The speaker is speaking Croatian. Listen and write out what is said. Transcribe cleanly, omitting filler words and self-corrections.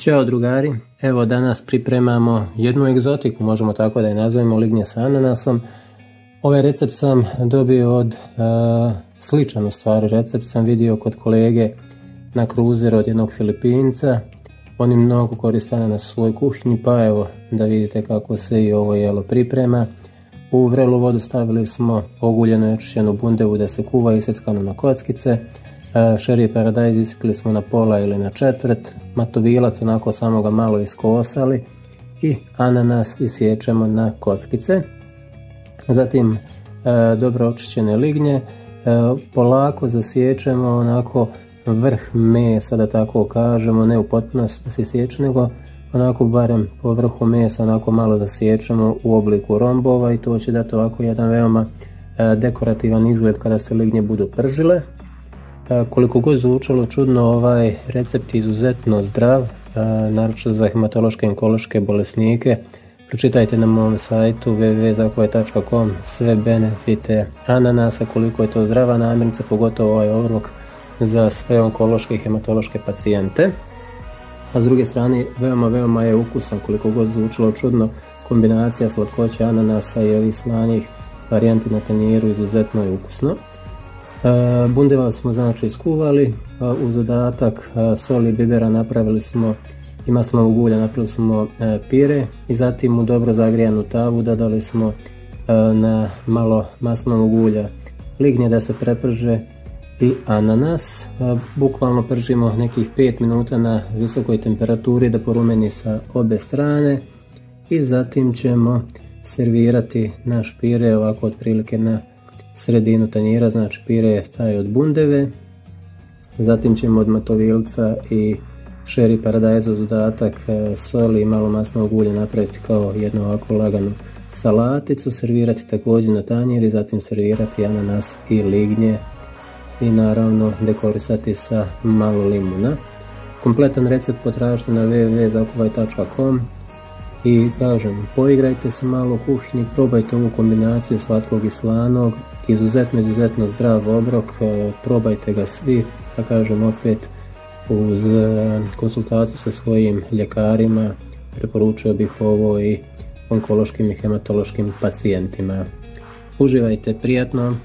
Ćao drugari, evo danas pripremamo jednu egzotiku, možemo tako da je nazovemo, lignje sa ananasom. Ovaj recept sam dobio od, sličan u stvari recept sam vidio kod kolege na kruzeru od jednog Filipinca. Oni mnogo koriste ananas u svojoj kuhinji, pa evo da vidite kako se i ovo jelo priprema. U vrelu vodu stavili smo oguljenu i očišćenu bundevu da se kuva iseckano na kockice. Šerije paradajz isekli smo na pola ili na četvrt, matovilac onako samo ga malo iskosali i ananas isječemo na kockice. Zatim dobro očišćene lignje polako zasiječemo onako vrh mesa, da tako kažemo, ne u potpunosti da se sječe, nego onako barem po vrhu mesa onako malo zasiječemo u obliku rombova i to će dati ovako jedan veoma dekorativan izgled kada se lignje budu pržile. Koliko god zvučalo čudno, ovaj recept je izuzetno zdrav, naročito za hematološke i onkološke bolesnike. Pročitajte na mom sajtu www.zakove.com sve benefite ananasa, koliko je to zdrava namirnica, pogotovo ovaj obrok za sve onkološke i hematološke pacijente. A s druge strane veoma je ukusan, koliko god zvučalo čudno, kombinacija slatkoće ananasa i ovih slanjih varijanti na tanjiru izuzetno je ukusno. Bundevac smo znači iskuvali, uz dodatak soli i bibera napravili smo i maslinovog ulja napravili smo pire i zatim u dobro zagrijanu tavu dodali smo na malo maslinovog ulja lignje da se preprže i ananas. Bukvalno pržimo nekih 5 minuta na visokoj temperaturi da porumeni sa obe strane i zatim ćemo servirati naš pire ovako otprilike na sredinu tanjira, znači pire je taj od bundeve. Zatim ćemo od matovilca i šeri paradajza uz dodatak soli i malo maslinovog ulja napraviti kao jednu ovako laganu salaticu, servirati također na tanjir i zatim servirati ananas i lignje i naravno dekorisati sa malo limuna. Kompletan recept potražite na www.zakove.com i kažem, poigrajte se malo u kuhinji, probajte ovu kombinaciju slatkog i slanog, izuzetno zdrav obrok, probajte ga svi, da kažem opet uz konsultaciju sa svojim ljekarima, preporučio bih ovo i onkološkim i hematološkim pacijentima. Uživajte, prijatno!